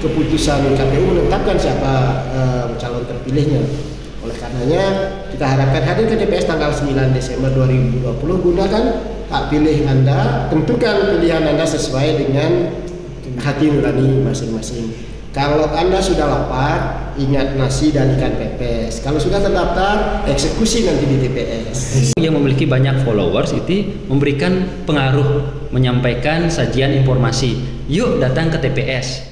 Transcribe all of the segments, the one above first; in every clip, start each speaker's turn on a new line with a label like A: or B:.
A: keputusan KPU menetapkan siapa calon terpilihnya. Oleh karenanya kita harapkan hadir ke TPS tanggal 9 Desember 2020, gunakan hak pilih Anda, tentukan pilihan Anda sesuai dengan hati nurani masing-masing. Kalau Anda sudah lapar, ingat nasi dan ikan pepes. Kalau sudah terdaftar, eksekusi nanti di TPS.
B: Yang memiliki banyak followers itu memberikan pengaruh, menyampaikan sajian informasi. Yuk datang ke TPS.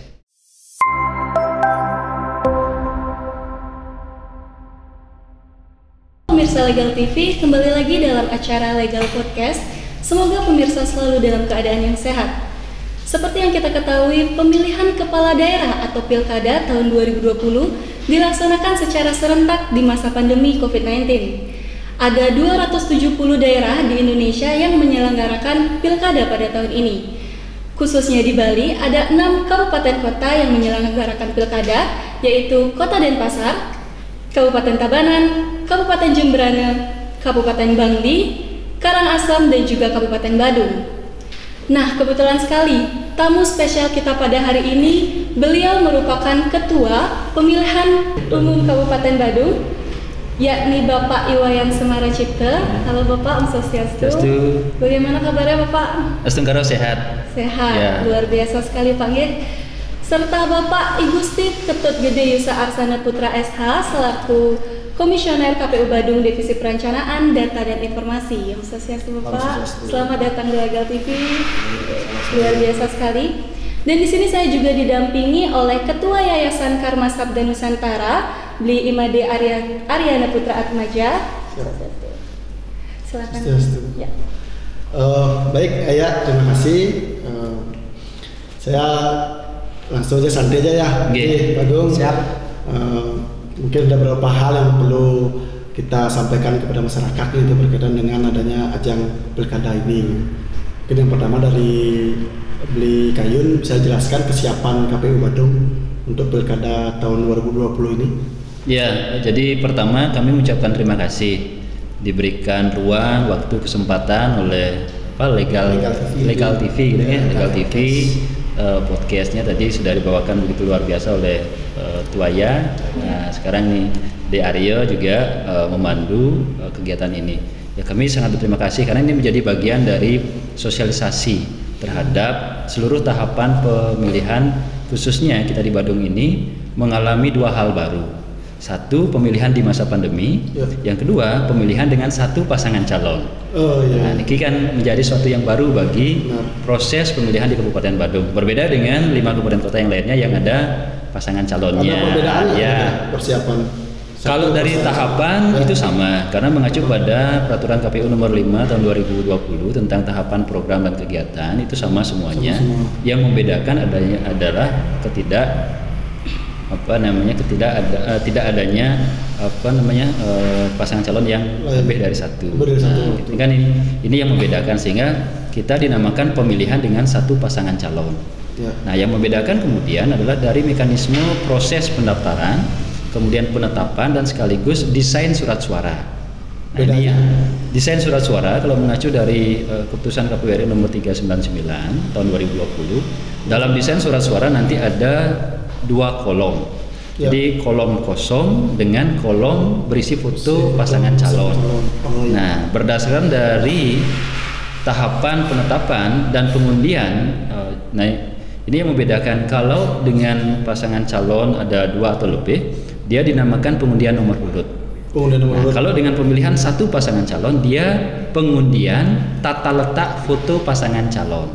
C: Pemirsa Legal TV, kembali lagi dalam acara Legal Podcast. Semoga pemirsa selalu dalam keadaan yang sehat. Seperti yang kita ketahui, pemilihan kepala daerah atau pilkada tahun 2020 dilaksanakan secara serentak di masa pandemi COVID-19. Ada 270 daerah di Indonesia yang menyelenggarakan pilkada pada tahun ini. Khususnya di Bali, ada 6 kabupaten kota yang menyelenggarakan pilkada, yaitu Kota Denpasar, Kabupaten Tabanan, Kabupaten Jemberana, Kabupaten Bangli, Karangasem, dan juga Kabupaten Badung. Nah, kebetulan sekali, tamu spesial kita pada hari ini, beliau merupakan Ketua Pemilihan Umum Kabupaten Badung, yakni Bapak Iwayan Semara Cipta. Halo Bapak, Om Swastiastu. Bagaimana kabarnya Bapak?
B: Astungkaro sehat.
C: Sehat,
B: Ya.
C: Luar biasa sekali Pak Nggih. Serta Bapak Ibu Steve Ketut Gede Yusa Arsana Putra SH selaku Komisioner KPU Badung Divisi Perencanaan, Data dan Informasi. Yang Swastiastu Bapak, selamat datang di Legal TV. Luar biasa sekali. Dan di sini saya juga didampingi oleh Ketua Yayasan Karma Sabda Nusantara, Bli Imade Aryana Putra Atmaja. Silakan. Ya.
A: Baik, Ayah, terima kasih. Saya langsung aja santai aja ya.
B: Oke,
A: Badung. Siap. Mungkin ada beberapa hal yang perlu kita sampaikan kepada masyarakat itu berkaitan dengan adanya ajang pilkada ini. Mungkin yang pertama dari Bli Kayun bisa jelaskan kesiapan KPU Badung untuk pilkada tahun 2020 ini.
B: Ya, jadi pertama kami mengucapkan terima kasih diberikan ruang, waktu, kesempatan oleh Legal TV gitu ya, Legal TV. Podcastnya tadi sudah dibawakan begitu luar biasa oleh Tuaya. Nah, sekarang nih De Aryo juga memandu kegiatan ini. Ya, kami sangat berterima kasih karena ini menjadi bagian dari sosialisasi terhadap seluruh tahapan pemilihan, khususnya kita di Badung ini mengalami dua hal baru. Satu, pemilihan di masa pandemi. Yang kedua, pemilihan dengan satu pasangan calon. Nah, ini kan menjadi suatu yang baru bagi proses pemilihan di Kabupaten Badung. Berbeda dengan 5 kabupaten kota yang lainnya yang ada pasangan calonnya.
A: Ada perbedaan
B: ya.
A: Persiapan.
B: Kalau dari tahapan itu sama, karena mengacu pada Peraturan KPU nomor 5 tahun 2020 tentang tahapan program dan kegiatan itu sama semuanya. Yang membedakan adalah tidak adanya pasangan calon yang lebih dari satu. Nah, kan ini yang membedakan, sehingga kita dinamakan pemilihan dengan satu pasangan calon. Nah, yang membedakan kemudian adalah dari mekanisme proses pendaftaran, kemudian penetapan, dan sekaligus desain surat suara. Nah, ini desain surat suara kalau mengacu dari keputusan KPU RI nomor 399 tahun 2020, dalam desain surat suara nanti ada 2 kolom. Jadi kolom kosong dengan kolom berisi foto pasangan calon. Nah, berdasarkan dari tahapan penetapan dan pengundian, nah ini yang membedakan. Kalau dengan pasangan calon ada 2 atau lebih, dia dinamakan pengundian nomor urut. Kalau dengan pemilihan satu pasangan calon, dia pengundian tata letak foto pasangan calon.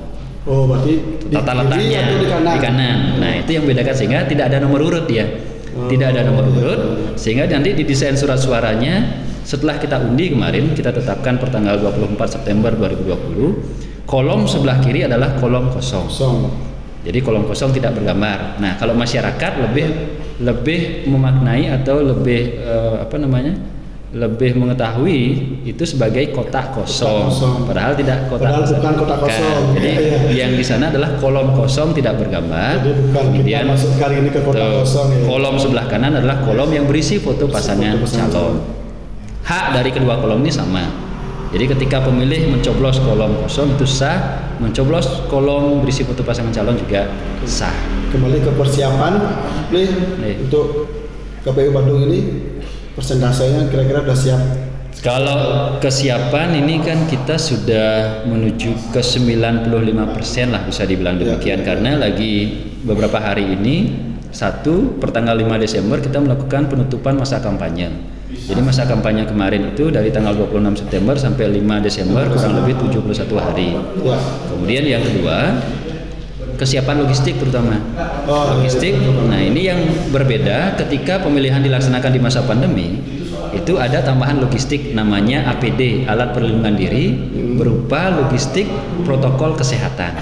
A: Berarti
B: tata letaknya di kanan. Nah, itu yang membedakan, sehingga tidak ada nomor urut dia. Tidak ada nomor urut, sehingga nanti di desain surat suaranya setelah kita undi kemarin, kita tetapkan pertanggal 24 September 2020, kolom sebelah kiri adalah kolom kosong. Jadi kolom kosong tidak bergambar. Nah, kalau masyarakat lebih memaknai atau lebih lebih mengetahui itu sebagai kotak kosong. Padahal tidak kotak kosong.
A: Bukan kotak kosong.
B: Jadi yang di sana adalah kolom kosong tidak bergambar.
A: Jadi bukan
B: kemudian
A: kita masuk kali ini ke kotak kosong.
B: Kolom sebelah kanan adalah kolom yang berisi foto pasangan calon. Hak dari kedua kolom ini sama. Jadi ketika pemilih mencoblos kolom kosong itu sah, mencoblos kolom berisi foto pasangan calon juga sah.
D: Kembali ke persiapan nih untuk KPU Bandung ini, persentasenya kira-kira udah siap?
B: Kalau kesiapan ini kan kita sudah menuju ke 95% lah, bisa dibilang demikian, karena lagi beberapa hari ini, pertanggal 5 Desember kita melakukan penutupan masa kampanye. Jadi masa kampanye kemarin itu dari tanggal 26 September sampai 5 Desember kurang lebih 71 hari. Kemudian yang kedua, kesiapan logistik terutama. Logistik. Nah, ini yang berbeda ketika pemilihan dilaksanakan di masa pandemi. Itu ada tambahan logistik namanya APD, alat perlindungan diri, berupa logistik protokol kesehatan.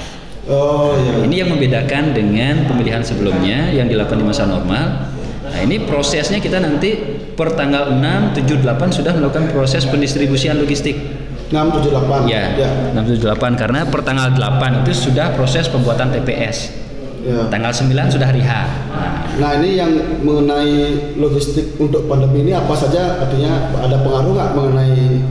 B: Ini yang membedakan dengan pemilihan sebelumnya yang dilakukan di masa normal. Nah, ini prosesnya kita nanti per tanggal 6, 7, 8 sudah melakukan proses pendistribusian logistik.
D: 678.
B: Ya. 678 karena per tanggal 8 itu sudah proses pembuatan TPS. Tanggal 9 sudah hari H.
D: Nah, ini yang mengenai logistik untuk pandemi ini apa saja, artinya ada pengaruh nggak mengenai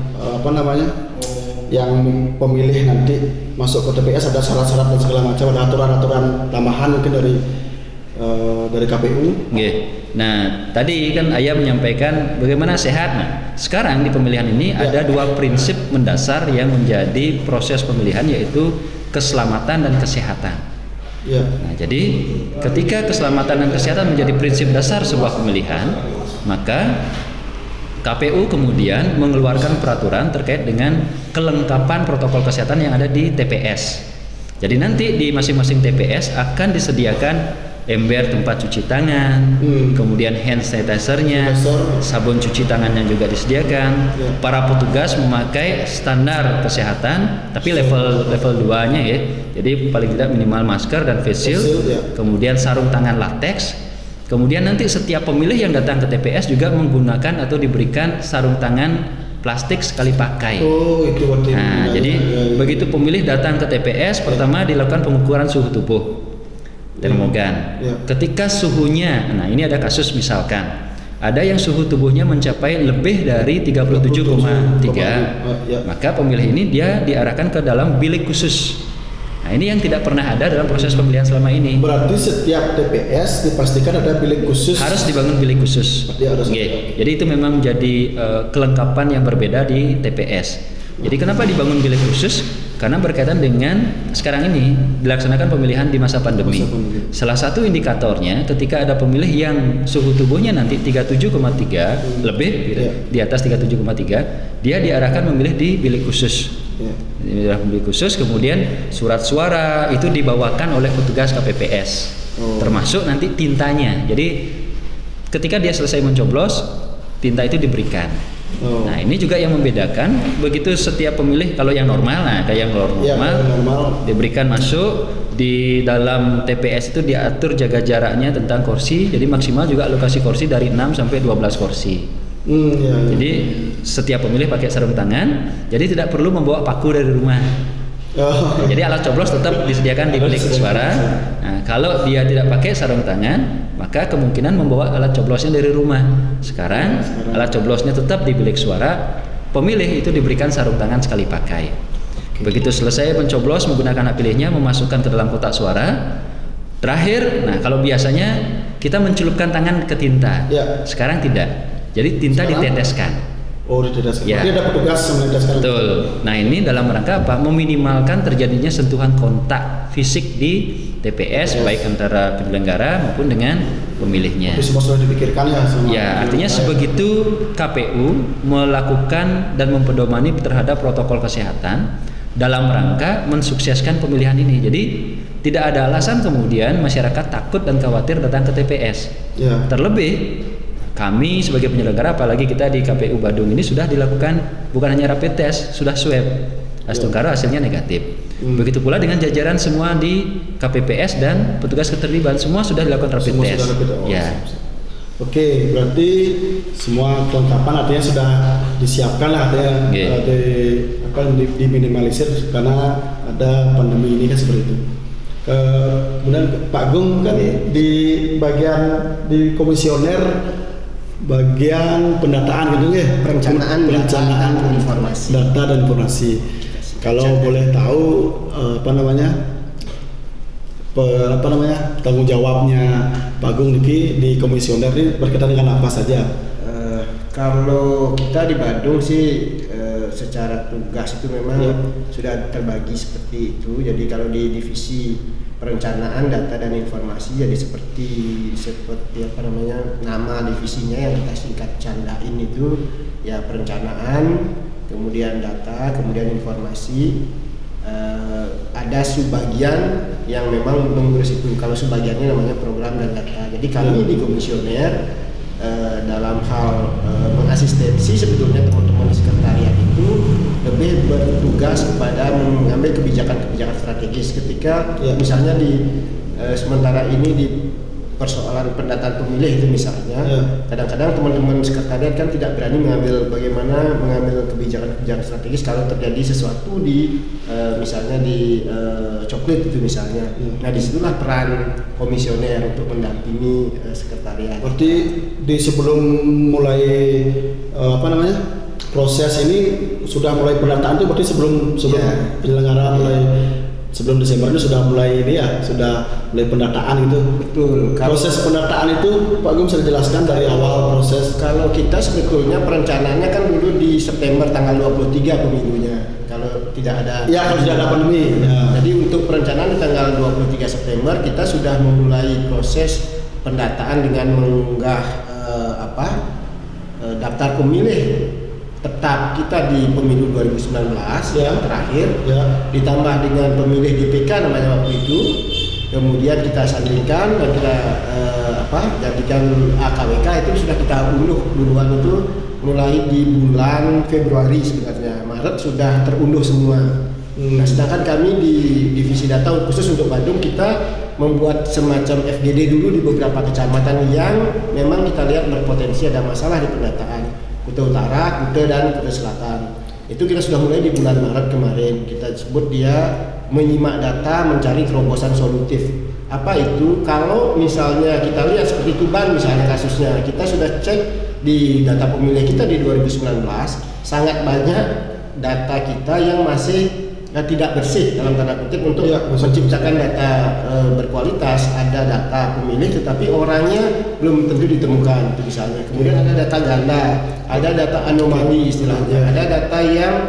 D: yang pemilih nanti masuk ke TPS, ada syarat-syarat dan segala macam, ada aturan-aturan tambahan mungkin dari KPU.
B: Nah, tadi kan Ayah menyampaikan bagaimana sehat. Nah, sekarang di pemilihan ini ada dua prinsip mendasar yang menjadi proses pemilihan, yaitu keselamatan dan kesehatan. Nah, jadi ketika keselamatan dan kesehatan menjadi prinsip dasar sebuah pemilihan, maka KPU kemudian mengeluarkan peraturan terkait dengan kelengkapan protokol kesehatan yang ada di TPS. Jadi nanti di masing-masing TPS akan disediakan ember tempat cuci tangan, kemudian hand sanitizer-nya, sabun cuci tangannya juga disediakan. Para petugas memakai standar kesehatan, tapi level 2-nya ya. Jadi paling tidak minimal masker dan face shield, kemudian sarung tangan latex. Kemudian nanti setiap pemilih yang datang ke TPS juga menggunakan atau diberikan sarung tangan plastik sekali pakai. Nah, jadi begitu pemilih datang ke TPS, pertama dilakukan pengukuran suhu tubuh. Termogan. Ketika suhunya, nah ini ada kasus misalkan ada yang suhu tubuhnya mencapai lebih dari 37,3, maka pemilih ini dia diarahkan ke dalam bilik khusus. Nah, ini yang tidak pernah ada dalam proses pemilihan selama ini.
D: Berarti setiap TPS dipastikan ada bilik khusus.
B: Harus dibangun bilik khusus. Jadi itu memang menjadi kelengkapan yang berbeda di TPS. Jadi kenapa dibangun bilik khusus? Karena berkaitan dengan sekarang ini dilaksanakan pemilihan di masa pandemi. Salah satu indikatornya ketika ada pemilih yang suhu tubuhnya nanti 37,3 lebih di atas 37,3, dia diarahkan memilih di bilik khusus. Bilik khusus, kemudian surat suara itu dibawakan oleh petugas KPPS. Termasuk nanti tintanya. Jadi ketika dia selesai mencoblos, tinta itu diberikan. Nah, ini juga yang membedakan begitu setiap pemilih. Kalau yang normal, nah kayak yang normal diberikan masuk di dalam TPS itu diatur jaga jaraknya tentang kursi. Jadi maksimal juga alokasi kursi dari 6 sampai 12 kursi. Jadi setiap pemilih pakai sarung tangan. Jadi tidak perlu membawa paku dari rumah. Jadi alat coblos tetap disediakan di bilik suara. Nah, kalau dia tidak pakai sarung tangan, maka kemungkinan membawa alat coblosnya dari rumah. Sekarang alat coblosnya tetap di bilik suara. Pemilih itu diberikan sarung tangan sekali pakai. Begitu selesai mencoblos menggunakan hak pilihnya, memasukkan ke dalam kotak suara. Terakhir, nah kalau biasanya kita mencelupkan tangan ke tinta. Sekarang tidak. Jadi tinta diteteskan.
D: Diteteskan. Berarti ada petugas yang meneteskan.
B: Betul. Nah, ini dalam rangka apa? Meminimalkan terjadinya sentuhan kontak fisik di TPS baik antara penyelenggara maupun dengan pemilihnya.
D: Tapi semua sudah dipikirkan ya.
B: Artinya sebegitu KPU melakukan dan mempedomani terhadap protokol kesehatan dalam rangka mensukseskan pemilihan ini. Jadi tidak ada alasan kemudian masyarakat takut dan khawatir datang ke TPS. Terlebih kami sebagai penyelenggara, apalagi kita di KPU Bandung ini sudah dilakukan bukan hanya rapid test, sudah swab. Astungkara hasilnya negatif. Begitu pula dengan jajaran semua di KPPS dan petugas keterlibatan semua sudah dilakukan rapid test.
D: Oke, berarti semua kelengkapan artinya sudah disiapkan lah, artinya diminimalisir karena ada pandemi ini kan seperti itu. Kemudian Pak Gung kan di bagian di komisioner bagian pendataan gitu ya,
A: perencanaan informasi,
D: data dan informasi. Kalau boleh tahu tanggung jawabnya Pak Agung Niki di komisioner ini berkaitan dengan apa saja?
A: Kalau kita di Badung sih secara tugas itu memang sudah terbagi seperti itu. Jadi kalau di divisi perencanaan data dan informasi jadi seperti nama divisinya yang kita singkat candain itu ya perencanaan, kemudian data, kemudian informasi. Ada subbagian yang memang mengurus itu. Kalau subbagiannya namanya program dan data. Jadi kami di komisioner dalam hal mengasistensi sebetulnya teman-teman di sekretariat itu lebih bertugas kepada mengambil kebijakan-kebijakan strategis ketika misalnya di sementara ini di persoalan pendataan pemilih itu misalnya kadang-kadang teman-teman sekretariat kan tidak berani mengambil kebijakan-kebijakan strategis kalau terjadi sesuatu di misalnya di coklit itu misalnya. Nah disitulah peran komisioner untuk mendampingi sekretariat.
D: Berarti di sebelum mulai proses ini sudah mulai pendataan itu berarti sebelum penyelenggara mulai sebelum Desember ini sudah mulai mulai pendataan gitu.
A: Betul.
D: Proses pendataan itu Pak Agung bisa dijelaskan dari awal proses.
A: Kalau kita sebetulnya perencanaannya kan dulu di September tanggal 23 pemilunya. Kalau tidak ada
D: kalau tidak ada pandemi.
A: Jadi untuk perencanaan di tanggal 23 September kita sudah memulai proses pendataan dengan mengunggah daftar pemilih tetap kita di pemilu 2019 yang terakhir ditambah dengan pemilih DPK namanya waktu itu, kemudian kita sandingkan dan kita jadikan AKWK itu sudah kita unduh duluan itu mulai di bulan Februari sebenarnya. Maret sudah terunduh semua. Nah, sedangkan kami di divisi data khusus untuk Badung kita membuat semacam FGD dulu di beberapa kecamatan yang memang kita lihat berpotensi ada masalah di pendataan. Kuta Utara, Kuta dan Kuta Selatan. Itu kita sudah mulai di bulan Maret kemarin. Kita sebut dia menyimak data, mencari terobosan solutif. Apa itu? Kalau misalnya kita lihat seperti Tuban misalnya kasusnya, kita sudah cek di data pemilih kita di 2019, sangat banyak data kita yang masih tidak bersih dalam tanda kutip untuk menciptakan data berkualitas. Ada data pemilih tetapi orangnya belum tentu ditemukan itu misalnya. Kemudian ada data ganda, ada data anomali istilahnya, ada data yang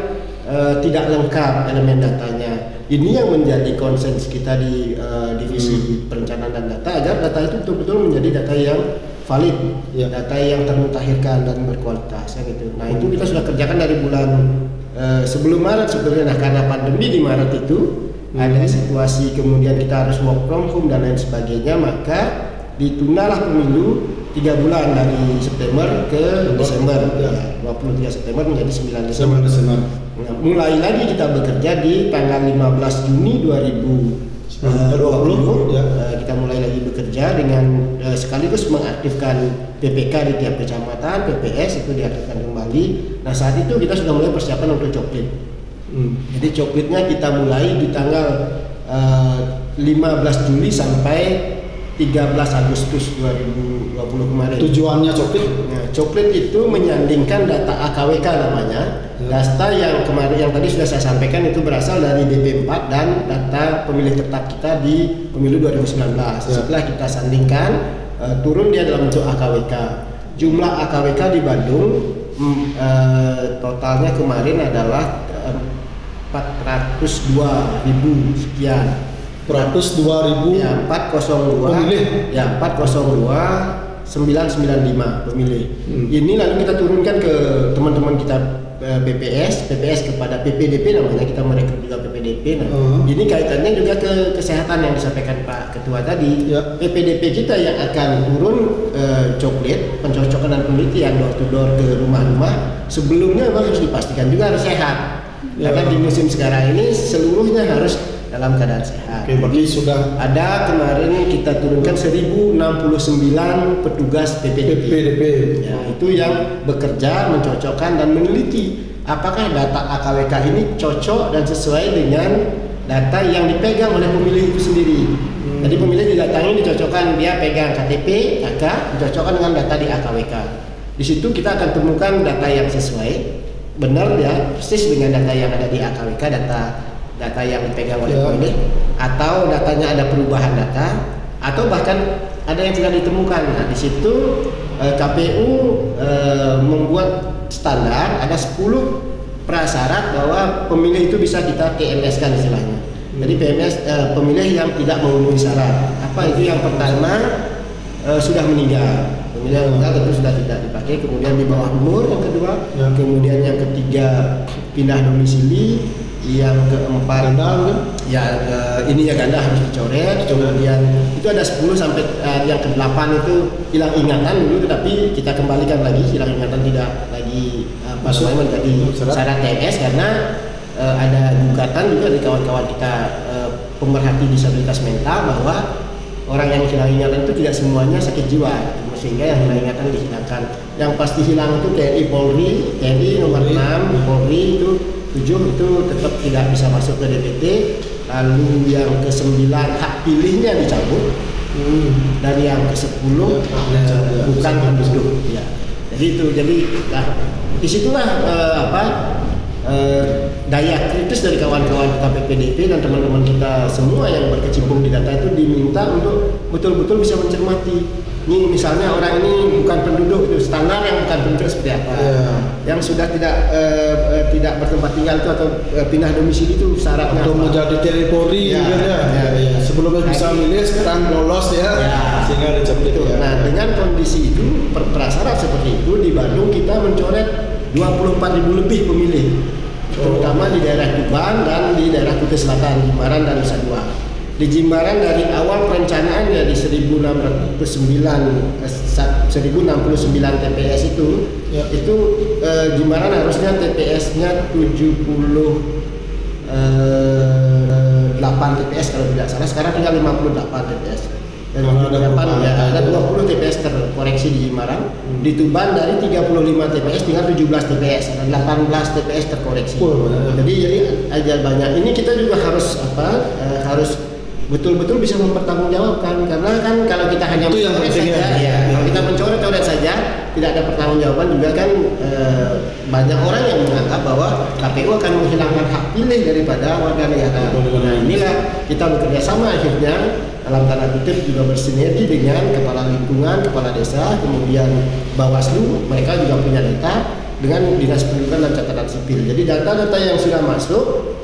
A: tidak lengkap elemen datanya. Ini yang menjadi concern kita di divisi perencanaan dan data agar data itu betul-betul menjadi data yang valid, data yang termutakhirkan dan berkualitas gitu. Nah itu kita sudah kerjakan dari bulan sebelum Maret sebetulnya. Nah karena pandemi di Maret itu ada situasi kemudian kita harus work from home dan lain sebagainya, maka ditundalah pemilu 3 bulan dari September ke Desember. 23 September menjadi 9 Desember. Nah, mulai lagi kita bekerja di tanggal 15 Juni 2020 kita mulai lagi bekerja dengan sekaligus mengaktifkan PPK di tiap kecamatan, PPS itu diaktifkan kembali. Nah saat itu kita sudah mulai persiapan untuk coklit. Jadi coklitnya kita mulai di tanggal 15 Juli sampai 13 Agustus 2020 kemarin.
D: Tujuannya coklit?
A: Nah, coklit itu menyandingkan data AKWK namanya. Data yang kemarin yang tadi sudah saya sampaikan itu berasal dari DP4 dan data pemilih tetap kita di pemilu 2019. Setelah kita sandingkan, turun dia dalam bentuk AKWK. Jumlah AKWK di Bandung totalnya kemarin adalah 402.000 sekian.
D: 402.000
A: ya, 402
D: pemilih.
A: Ya, 402 995 pemilih. Ini lalu kita turunkan ke teman-teman kita PPS kepada PPDP namanya, kita merekrut juga PPDP. Nah, ini kaitannya juga ke kesehatan yang disampaikan Pak Ketua tadi. PPDP kita yang akan turun coklit, pencocokan dan penelitian door to door ke rumah-rumah sebelumnya memang harus dipastikan juga harus sehat. Karena di musim sekarang ini seluruhnya harus dalam keadaan sehat.
D: Berarti sudah
A: ada kemarin kita turunkan 1069 petugas PPDP. Ya, itu yang bekerja mencocokkan dan meneliti apakah data AKWK ini cocok dan sesuai dengan data yang dipegang oleh pemilih itu sendiri. Jadi pemilih didatangi, dicocokkan, dia pegang KTP, KK, dicocokkan dengan data di AKWK. Di situ kita akan temukan data yang sesuai benar ya persis dengan data yang ada di AKWK, data yang dipegang oleh pemilih, atau datanya ada perubahan data, atau bahkan ada yang tidak ditemukan. Nah, di situ KPU membuat standar ada 10 prasyarat bahwa pemilih itu bisa kita TMS-kan istilahnya. Jadi pemilih yang tidak memenuhi syarat. Apa itu? Yang pertama sudah meninggal. Pemilih yang meninggal tentu sudah tidak dipakai. Kemudian di bawah umur yang kedua. Kemudian yang ketiga pindah domisili. Yang keempat ini ya ganda harus dicoret. Kemudian itu ada 10 sampai yang ke-8 itu hilang ingatan dulu, tetapi kita kembalikan lagi, hilang ingatan tidak lagi menjadi syarat TMS karena ada gugatan juga dari kawan-kawan kita pemerhati disabilitas mental bahwa orang yang hilang ingatan itu tidak semuanya sakit jiwa, sehingga yang hilang ingatan dihilangkan. Yang pasti hilang itu TNI nomor 6, Polri itu 7 itu tetap tidak bisa masuk ke DPT. Lalu yang ke-9 hak pilihnya dicabut, dan yang ke-10 bukan penduduk. Ya. Jadi disitulah daya kritis dari kawan-kawan kita PPDP dan teman-teman kita semua yang berkecimpung di data itu diminta untuk betul-betul bisa mencermati. Ini misalnya orang ini bukan penduduk, itu standar yang bukan penduduk seperti apa, yang sudah tidak bertempat tinggal itu atau pindah domisili itu syaratnya
D: untuk menjadi teritori sebelumnya bisa milih sekarang lolos sehingga dicabut itu.
A: Nah, dengan kondisi itu prasyarat seperti itu di Bandung kita mencoret 24.000 lebih pemilih, terutama di daerah Tuban dan di daerah Kutai Selatan, Jimbaran dan Nusa Dua. Di Jimbaran dari awal perencanaan dari 1069 TPS itu Jimbaran harusnya TPS-nya 78 TPS kalau tidak salah, sekarang tinggal 58 TPS. Dan ada 20 TPS terkoreksi di Jimbaran. Di Tuban dari 35 TPS tinggal 17 TPS, ada 18 TPS terkoreksi. Jadi aja banyak. Ini kita juga harus harus betul-betul bisa mempertanggungjawabkan, karena kan kalau kita hanya mencoret saja, kalau kita mencoret saja tidak ada pertanggungjawaban juga kan banyak orang yang menganggap bahwa KPU akan menghilangkan hak pilih daripada warga negara. Nah, inilah kita bekerja sama akhirnya dalam tanda kutip juga bersinergi dengan kepala lingkungan, kepala desa, kemudian Bawaslu, mereka juga punya data dengan Dinas Pendidikan dan Catatan Sipil. Jadi data-data yang sudah masuk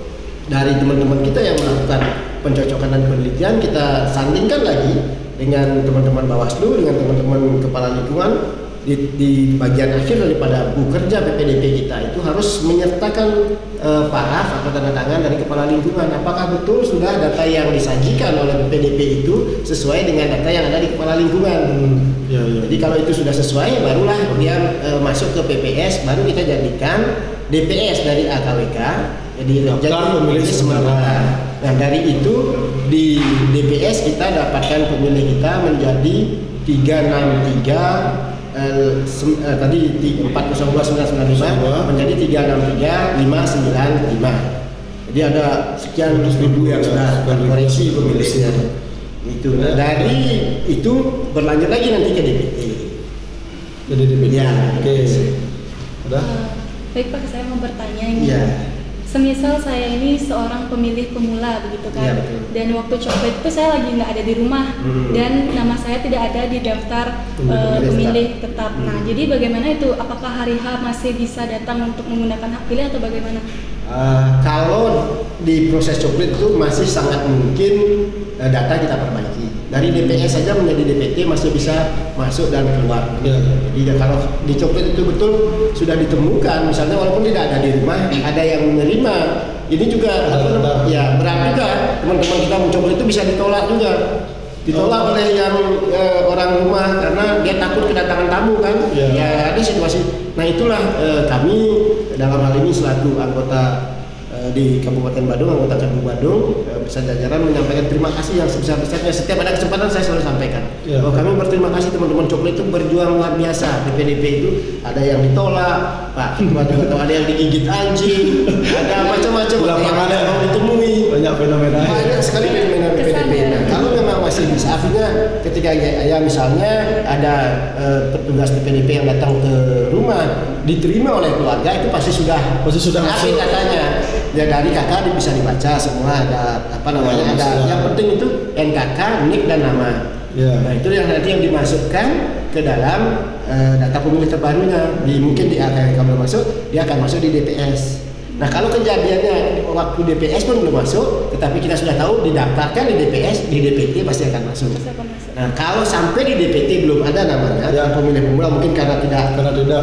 A: dari teman-teman kita yang melakukan pencocokan dan penelitian kita sandingkan lagi dengan teman-teman Bawaslu, dengan teman-teman kepala lingkungan. Di bagian akhir daripada kerja PPDP kita itu harus menyertakan paraf atau tanda tangan dari kepala lingkungan. Apakah betul sudah data yang disajikan oleh PPDP itu sesuai dengan data yang ada di kepala lingkungan? Jadi kalau itu sudah sesuai, barulah dia masuk ke PPS, baru kita jadikan DPS dari AKWK. Jadi pemilih sementara. Nah, dari itu di DPS kita dapatkan pemilih kita menjadi 363 tadi 402.995 menjadi 363.595. Jadi ada sekian ribu yang sudah terkoreksi pemilihnya. Itu. Nah, dari itu berlanjut lagi nanti ke DPT.
D: Jadi DPT.
A: Ya.
D: Oke. Udah.
C: Baik Pak, saya mau bertanya ini. Semisal saya ini seorang pemilih pemula begitu kan, dan waktu coblos itu saya lagi nggak ada di rumah dan nama saya tidak ada di daftar pemilih tetap. Nah, jadi bagaimana itu? Apakah hari H masih bisa datang untuk menggunakan hak pilih atau bagaimana?
A: Kalau di proses coblos itu masih sangat mungkin data kita perbaiki. Dari DPS saja menjadi DPT masih bisa masuk dan keluar. Jadi kalau di coklat itu betul sudah ditemukan, misalnya walaupun tidak ada di rumah, ada yang menerima. Ini juga berat juga. Teman-teman kita mencoba itu bisa ditolak juga. Ditolak oleh yang orang rumah karena dia takut kedatangan tamu kan. Ya ada situasi. Nah itulah kami dalam hal ini selaku anggota di Kabupaten Badung, anggota Cabu Badung bersama jajaran menyampaikan terima kasih yang sebesar-besarnya. Setiap ada kesempatan saya selalu sampaikan bahwa kami berterima kasih teman-teman coklat itu berjuang luar biasa. PPDP itu ada yang ditolak, Pak, atau ada yang digigit anjing, ada macam-macam, ada yang mau ditemui,
D: banyak fenomena
A: sekali fenomena PPDP. Nah, kalau memang masih bisa. Artinya ketika ya misalnya ada petugas PPDP yang datang ke rumah diterima oleh keluarga, itu pasti sudah masuk katanya. Ya dari kakak bisa dibaca semua, ada apa namanya, ada yang penting itu NKK, NIK dan nama. Nah itu yang nanti yang dimasukkan ke dalam data pemilih terbarunya. Mungkin di kalau masuk dia akan masuk di DPS. Nah kalau kejadiannya waktu DPS pun belum masuk, tetapi kita sudah tahu didaftarkan di DPS, di DPT pasti akan masuk. Nah kalau sampai di DPT belum ada namanya, pemilih pemula mungkin karena tidak terlalu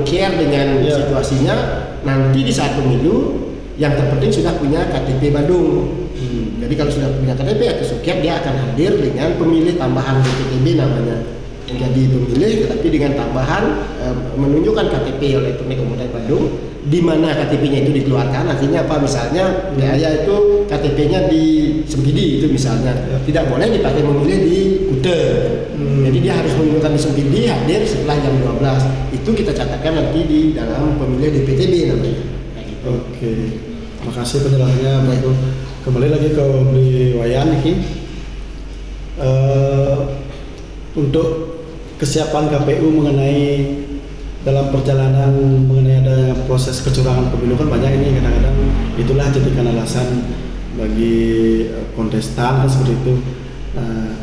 A: care dengan situasinya, nanti di saat pemilu yang terpenting sudah punya KTP Badung. Jadi kalau sudah punya KTP atau suket, dia akan hadir dengan pemilih tambahan DPTB namanya. Menjadi pemilih tetapi dengan tambahan menunjukkan KTP elektronik Kabupaten Badung, di mana KTP-nya itu dikeluarkan. Artinya apa? Misalnya saya itu KTP-nya di Sempidi itu misalnya, tidak boleh dipakai memilih di Kute. Jadi dia harus menunjukkan di Sempidi, hadir setelah jam 12. Itu kita catatkan nanti di dalam pemilih DPTB namanya. Gitu.
D: Oke, makasih penjelasannya Pak Ibu. Kembali lagi ke Bli Wayan ini. Untuk kesiapan KPU mengenai dalam perjalanan mengenai ada proses kecurangan pemilu kan banyak ini, kadang-kadang itulah jadikan alasan bagi kontestan seperti itu.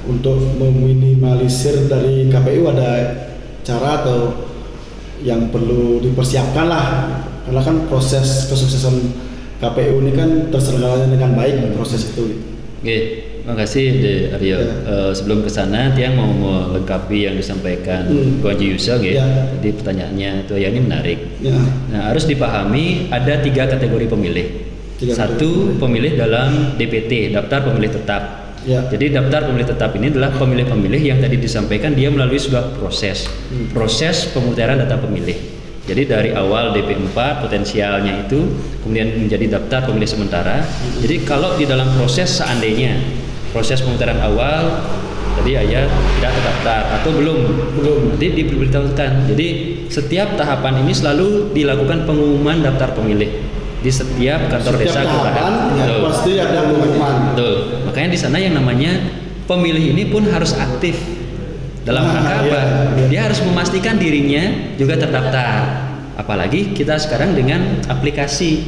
D: Untuk meminimalisir dari KPU ada cara atau yang perlu dipersiapkan lah, karena kan proses kesuksesan KPU ini kan terselenggaranya dengan baik proses itu.
B: Oke. Terima kasih Aryo. Sebelum ke sana, Tiang mau melengkapi yang disampaikan Ko Haji Yusa, Jadi pertanyaannya itu yang ini menarik. Nah, harus dipahami ada 3 kategori pemilih. Satu, pemilih dalam DPT, daftar pemilih tetap. Jadi daftar pemilih tetap ini adalah pemilih-pemilih yang tadi disampaikan dia melalui sebuah proses pemutaran data pemilih. Jadi dari awal DP4 potensialnya itu kemudian menjadi daftar pemilih sementara. Jadi kalau di dalam proses seandainya proses pemutaran awal tadi ayah tidak terdaftar atau belum nanti diberitahukan. Jadi setiap tahapan ini selalu dilakukan pengumuman daftar pemilih di setiap kantor desa kelurahan.
D: Pasti ada pengumuman.
B: Betul. Makanya di sana yang namanya pemilih ini pun harus aktif. Dalam rangka apa? Dia harus memastikan dirinya juga terdaftar. Apalagi kita sekarang dengan aplikasi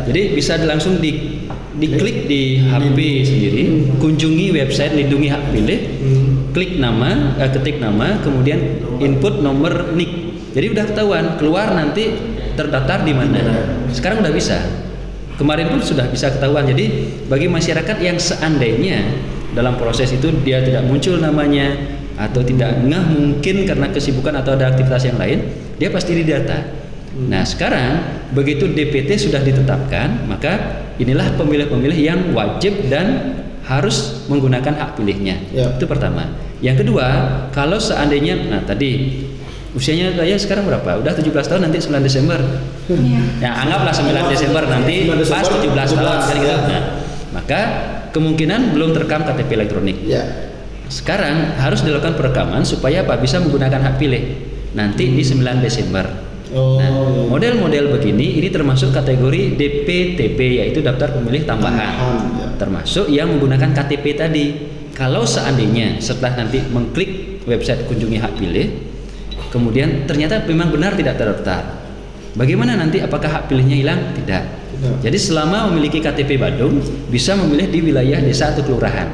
B: jadi bisa langsung diklik di HP sendiri, kunjungi website lindungi hak pilih, klik nama, ketik nama, kemudian input nomor NIK. Jadi udah ketahuan keluar nanti terdaftar di mana. Sekarang udah bisa. Kemarin pun sudah bisa ketahuan. Jadi bagi masyarakat yang seandainya dalam proses itu dia tidak muncul namanya atau tidak ngeh mungkin karena kesibukan atau ada aktivitas yang lain, dia pasti didata. Nah sekarang begitu DPT sudah ditetapkan, maka inilah pemilih-pemilih yang wajib dan harus menggunakan hak pilihnya. Itu pertama. Yang kedua, kalau seandainya, nah tadi usianya saya sekarang berapa? Udah 17 tahun, nanti 9 Desember. Ya anggaplah 9 Desember nanti pas 17 tahun kan gitu. Nah, maka kemungkinan belum terekam KTP elektronik. Sekarang harus dilakukan perekaman supaya Pak bisa menggunakan hak pilih nanti di 9 Desember. Nah, model-model begini ini termasuk kategori DPTP, yaitu daftar pemilih tambahan. Termasuk yang menggunakan KTP tadi. Kalau seandainya setelah nanti mengklik website kunjungi hak pilih, kemudian ternyata memang benar tidak terdaftar, bagaimana nanti? Apakah hak pilihnya hilang? Tidak. Jadi selama memiliki KTP Badung bisa memilih di wilayah desa atau kelurahan.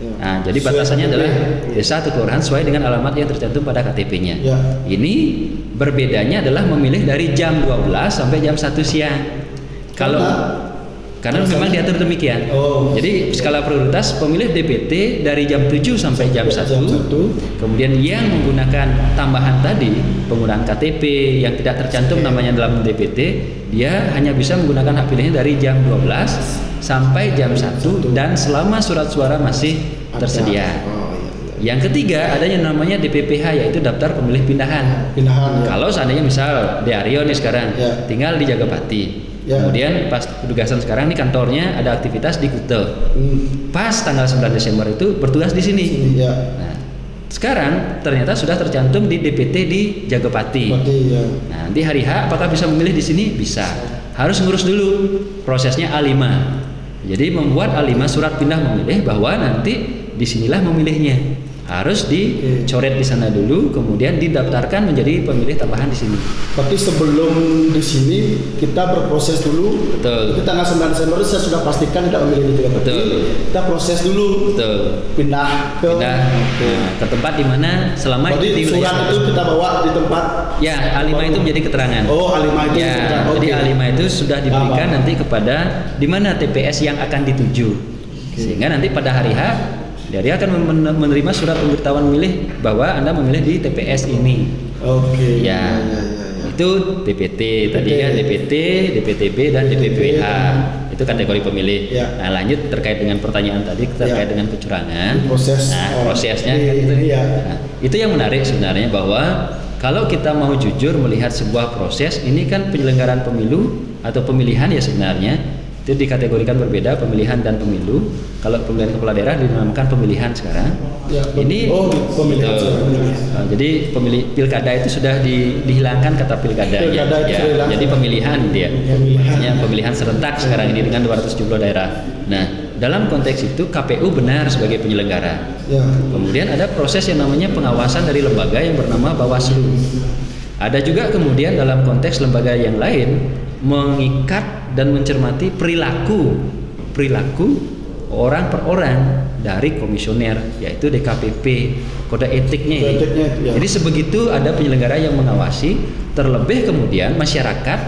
B: Nah, jadi batasannya adalah desa atau kelurahan sesuai dengan alamat yang tercantum pada KTP-nya. Ini berbedanya adalah memilih dari jam 12 sampai jam 1 siang. Karena memang diatur demikian. Jadi skala prioritas pemilih DPT dari jam 7 sampai jam 1. Kemudian yang menggunakan tambahan tadi, penggunaan KTP yang tidak tercantum namanya dalam DPT, dia hanya bisa menggunakan hak pilihnya dari jam 12 sampai jam 1 dan selama surat suara masih tersedia. Yang ketiga ada yang namanya DPPH, yaitu daftar pemilih pindahan. Kalau seandainya misal di Aryo nih sekarang tinggal di Jagapati, kemudian pas petugasan sekarang nih kantornya ada aktivitas di Kute, pas tanggal 9 Desember itu bertugas di sini. Nah, sekarang ternyata sudah tercantum di DPT di Jagapati. Nah, nanti hari H apakah bisa memilih di sini? Bisa. Harus ngurus dulu prosesnya A5. Jadi membuat A5 surat pindah memilih bahwa nanti disinilah memilihnya. Harus dicoret di sana dulu, kemudian didaftarkan menjadi pemilih tambahan di sini.
D: Tapi sebelum di sini kita berproses dulu.
B: Betul.
D: Itu tanggal 9 Desember saya sudah pastikan tidak memilih di 3
B: Betul.
D: Kita proses dulu.
B: Betul.
D: Pindah
B: ke tempat di mana selama
D: berarti
B: di
D: surat itu kita bawa di tempat.
B: Ya, A5 itu menjadi keterangan.
D: Oh, A5 itu.
B: Ya, jadi A5 itu sudah diberikan nanti kepada di mana TPS yang akan dituju. Sehingga nanti pada hari H dia akan menerima surat pemberitahuan memilih bahwa Anda memilih di TPS ini.
D: Oke.
B: Ya. Itu DPT tadi kan, DPT, DPTB dan DPPH. Itu kategori pemilih.
D: Ya.
B: Nah, lanjut terkait dengan pertanyaan tadi terkait dengan kecurangan. Prosesnya kan itu. Nah, itu yang menarik sebenarnya bahwa kalau kita mau jujur melihat sebuah proses, ini kan penyelenggaraan pemilu atau pemilihan ya sebenarnya itu dikategorikan berbeda, pemilihan dan pemilu. Kalau pemilihan kepala daerah dinamakan pemilihan sekarang. Ya, ini
D: pemilihan.
B: Jadi pilkada itu sudah dihilangkan kata pilkada ya. Jadi pemilihan dia. Pemilihan serentak sekarang ini dengan 270 daerah. Nah, dalam konteks itu KPU benar sebagai penyelenggara. Ya. Kemudian ada proses yang namanya pengawasan dari lembaga yang bernama Bawaslu. Ada juga kemudian dalam konteks lembaga yang lain mengikat dan mencermati perilaku orang per orang dari komisioner, yaitu DKPP, kode etiknya ini. Jadi sebegitu ada penyelenggara yang mengawasi, terlebih kemudian masyarakat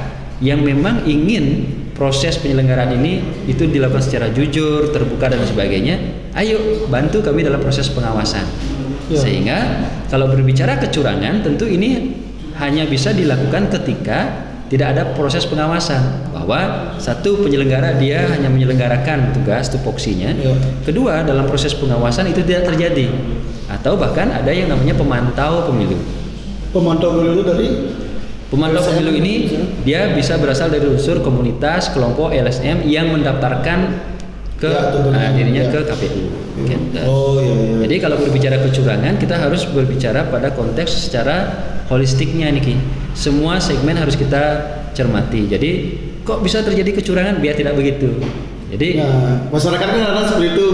B: yang memang ingin proses penyelenggaraan ini itu dilakukan secara jujur, terbuka dan sebagainya. Ayo bantu kami dalam proses pengawasan. Sehingga kalau berbicara kecurangan, tentu ini hanya bisa dilakukan ketika tidak ada proses pengawasan, bahwa satu penyelenggara dia hanya menyelenggarakan tugas tupoksinya. Kedua, dalam proses pengawasan itu tidak terjadi, atau bahkan ada yang namanya pemantau pemilu.
D: Pemantau pemilu itu dari
B: pemantau pemilu ini dia bisa berasal dari unsur komunitas, kelompok LSM yang mendaftarkan ke dirinya ke KPU. Jadi kalau berbicara kecurangan, kita harus berbicara pada konteks secara holistiknya nih. Semua segmen harus kita cermati. Jadi kok bisa terjadi kecurangan? Biar tidak begitu. Jadi
D: masyarakat kan ada seperti itu.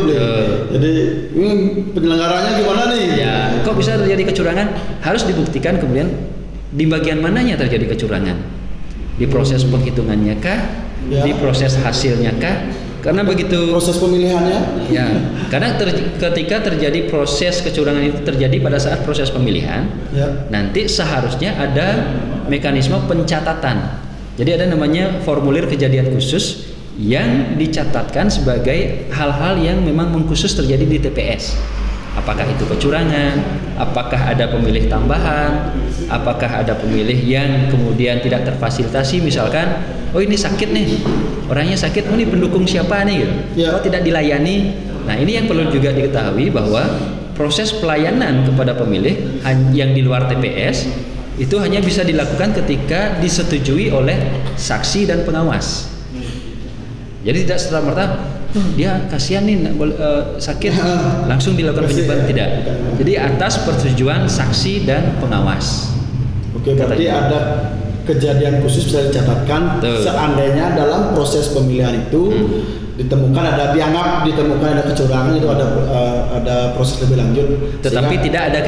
D: Jadi ini penyelenggaranya gimana nih?
B: Ya, kok bisa terjadi kecurangan? Harus dibuktikan kemudian di bagian mananya terjadi kecurangan. Di proses penghitungannya kah? Di proses hasilnya kah? Karena begitu
D: proses pemilihannya.
B: Ya, karena ketika terjadi proses kecurangan itu terjadi pada saat proses pemilihan, nanti seharusnya ada mekanisme pencatatan. Jadi ada namanya formulir kejadian khusus yang dicatatkan sebagai hal-hal yang memang mengkhusus terjadi di TPS. Apakah itu kecurangan? Apakah ada pemilih tambahan? Apakah ada pemilih yang kemudian tidak terfasilitasi? Misalkan, oh ini sakit nih, orangnya sakit, oh ini pendukung siapa nih? Gitu. Oh tidak dilayani. Nah ini yang perlu juga diketahui bahwa proses pelayanan kepada pemilih yang di luar TPS itu hanya bisa dilakukan ketika disetujui oleh saksi dan pengawas. Jadi tidak serta-merta dia kasihan nih sakit langsung dilakukan penyembuhan, tidak. Jadi atas persetujuan saksi dan pengawas.
D: Oke, berarti ada kejadian khusus bisa dicatatkan. Seandainya dalam proses pemilihan itu dianggap ditemukan ada kecurangan, itu ada proses lebih lanjut.
B: Tetapi tidak ada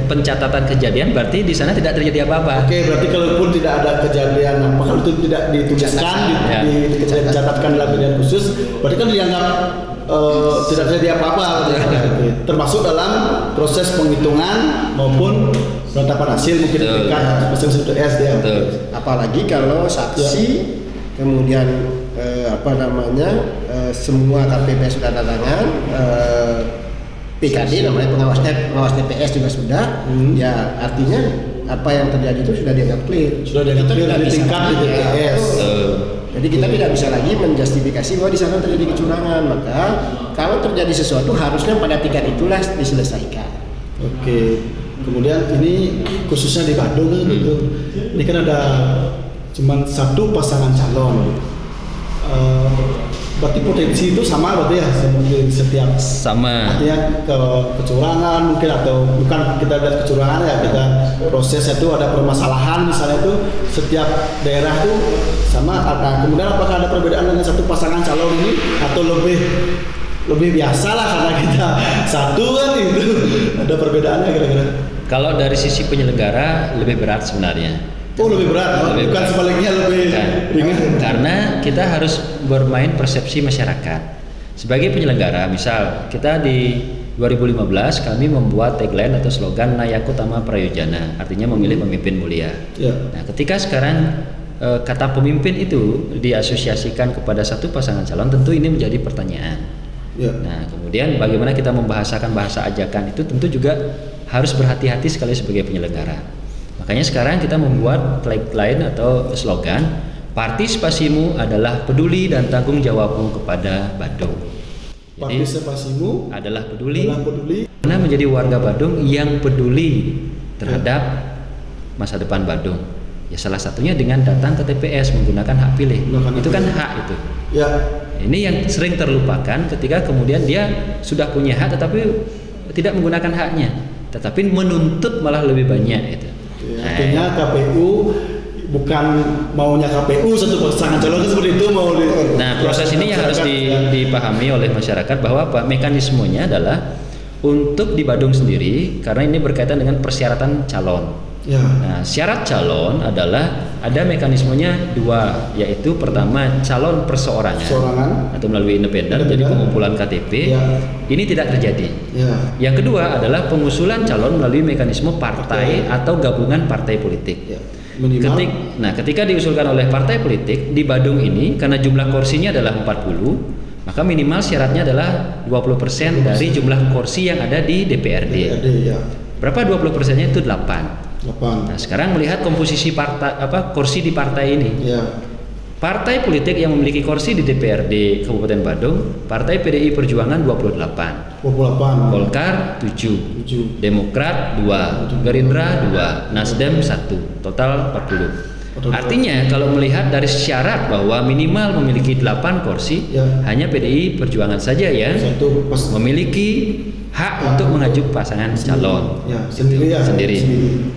B: pencatatan kejadian, berarti di sana tidak terjadi apa-apa.
D: Oke, berarti kalaupun tidak ada kejadian apa, kalau itu tidak dituliskan, dicatatkan dalam kejadian khusus, berarti kan dianggap tidak terjadi apa-apa. Termasuk dalam proses penghitungan maupun penetapan hasil mungkin tingkat TPS dia.
A: Apalagi kalau saksi kemudian semua KPPS sudah tanda tangan, PKD namanya pengawas TPS juga sudah, ya artinya apa yang terjadi itu sudah dianggap clear.
D: Sudah dianggap clear di tingkat di TPS.
A: Jadi kita tidak bisa lagi menjustifikasi bahwa di sana terjadi kecurangan. Maka kalau terjadi sesuatu harusnya pada tingkat itulah diselesaikan.
D: Oke. Kemudian ini khususnya di Bandung gitu. Ini kan ada cuma satu pasangan calon. berarti potensi itu sama berarti ya seperti setiap
B: sama.
D: Artinya kecurangan mungkin atau bukan kita lihat kecurangan ya, kita proses itu ada permasalahan misalnya itu setiap daerah itu sama. Nah, kemudian apakah ada perbedaan dengan satu pasangan calon ini atau lebih biasa lah karena kita satu kan itu ada perbedaannya kira-kira?
B: Kalau dari sisi penyelenggara lebih berat sebenarnya.
D: Oh lebih berat, bukan sebaliknya lebih ringan.
B: Karena kita harus bermain persepsi masyarakat. Sebagai penyelenggara, misal kita di 2015 kami membuat tagline atau slogan Nayakutama Prayojana, artinya memilih pemimpin mulia.
D: Ya.
B: Nah, ketika sekarang kata pemimpin itu diasosiasikan kepada satu pasangan calon, tentu ini menjadi pertanyaan.
D: Ya.
B: Nah, kemudian bagaimana kita membahasakan bahasa ajakan itu tentu juga harus berhati-hati sekali sebagai penyelenggara. Makanya sekarang kita membuat tagline atau slogan, partisipasimu adalah peduli dan tanggung jawabmu kepada Badung. Jadi,
D: partisipasimu
B: adalah peduli
D: karena
B: menjadi warga Badung yang peduli terhadap masa depan Badung. Ya salah satunya dengan datang ke TPS menggunakan hak pilih. Itu kan hak itu.
D: Ya.
B: Ini yang sering terlupakan ketika kemudian dia sudah punya hak tetapi tidak menggunakan haknya, tetapi menuntut malah lebih banyak itu.
D: Artinya KPU bukan maunya KPU satu pasangan calon seperti itu mau di.
B: Nah, proses ini yang harus dipahami oleh masyarakat bahwa mekanismenya adalah untuk di Badung sendiri karena ini berkaitan dengan persyaratan calon.
D: Ya.
B: Nah, syarat calon adalah ada mekanismenya dua, yaitu pertama calon perseorangan atau melalui independen, jadi pengumpulan KTP.
D: Ya.
B: Ini tidak terjadi.
D: Ya.
B: Yang kedua adalah pengusulan calon melalui mekanisme partai atau gabungan partai politik.
D: Ya.
B: Ketika diusulkan oleh partai politik di Badung ini karena jumlah kursinya adalah 40, maka minimal syaratnya adalah 20% dari jumlah kursi yang ada di DPRD.
D: Ya.
B: Berapa 20%-nya itu 8. Nah, sekarang melihat komposisi kursi di partai ini.
D: Ya.
B: Partai politik yang memiliki kursi di DPRD Kabupaten Badung, Partai PDI Perjuangan 28. Golkar 7. Demokrat 2, Gerindra 2, Nasdem 1, total 40. Artinya kalau melihat dari syarat bahwa minimal memiliki 8 kursi, hanya PDI Perjuangan saja yang memiliki hak untuk mengajukan pasangan calon sendiri.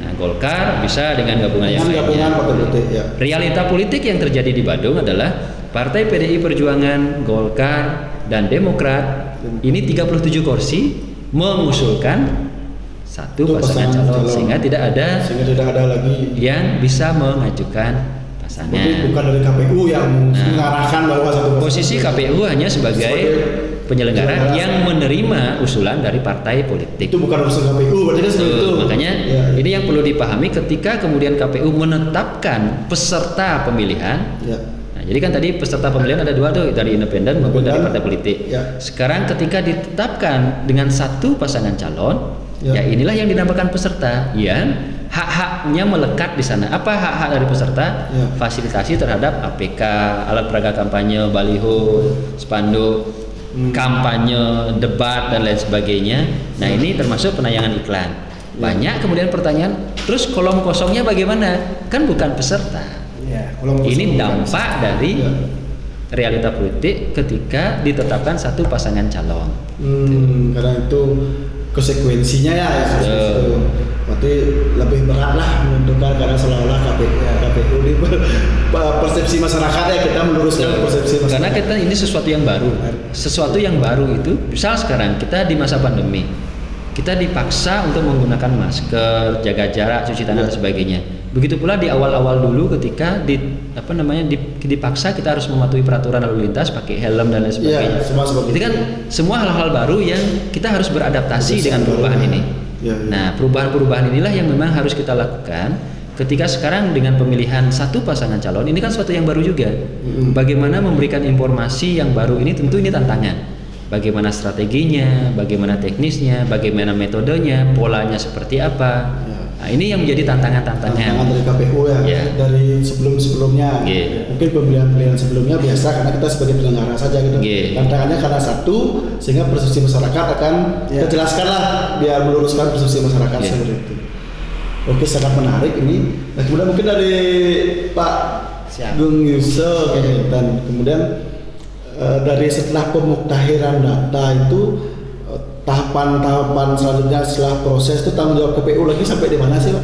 B: Nah, Golkar bisa dengan gabungan yang lainnya. Realita politik yang terjadi di Badung adalah Partai PDI Perjuangan, Golkar, dan Demokrat ini 37 kursi mengusulkan satu pasangan calon sehingga tidak ada
D: lagi
B: yang bisa mengajukan pasangan.
D: Bukan dari KPU yang mengarahkan bahwa satu
B: posisi KPU hanya sebagai penyelenggara yang menerima usulan dari partai politik.
D: Itu bukan usul KPU, berarti kan itu.
B: Makanya ini yang perlu dipahami ketika kemudian KPU menetapkan peserta pemilihan. Nah, jadi kan tadi peserta pemilihan ada dua tuh, dari independen maupun dari partai politik. Sekarang ketika ditetapkan dengan satu pasangan calon, ya inilah yang dinamakan peserta yang hak-haknya melekat di sana. Apa hak-hak dari peserta? Fasilitasi terhadap APK, alat peraga kampanye, baliho, spanduk, kampanye, debat dan lain sebagainya. Nah, ini termasuk penayangan iklan. Banyak kemudian pertanyaan, terus kolom kosongnya bagaimana? Kan bukan peserta. Ini dampak dari realita politik ketika ditetapkan satu pasangan calon.
D: Karena itu konsekuensinya ya. Berarti lebih berat lah menentukan karena seolah-olah KPU di persepsi masyarakat ya, kita meluruskan persepsi masyarakat.
B: Karena kita ini sesuatu yang baru itu, misal sekarang kita di masa pandemi, kita dipaksa untuk menggunakan masker, jaga jarak, cuci tangan dan sebagainya. Begitu pula di awal-awal dulu ketika dipaksa kita harus mematuhi peraturan lalu lintas, pakai helm dan lain sebagainya. Itu kan semua hal-hal baru yang kita harus beradaptasi dengan perubahan ini. Nah, perubahan-perubahan inilah yang memang harus kita lakukan ketika sekarang dengan pemilihan satu pasangan calon. Ini kan sesuatu yang baru juga. Bagaimana memberikan informasi yang baru ini, tentu ini tantangan. Bagaimana strateginya, bagaimana teknisnya, bagaimana metodenya, polanya seperti apa. Nah, ini yang menjadi tantangan
D: dari KPU ya. Dari sebelum-sebelumnya. Mungkin pemilihan sebelumnya biasa karena kita sebagai penyelenggara saja gitu. Tantangannya karena satu, sehingga persepsi masyarakat akan kita jelaskan lah biar meluruskan persepsi masyarakat seperti itu. Oke, sangat menarik ini. Nah, kemudian mungkin dari Pak Gung Yusuf dan kemudian dari setelah pemuktahiran data itu tahapan-tahapan selanjutnya setelah proses itu tanggung jawab KPU lagi sampai di mana sih Pak?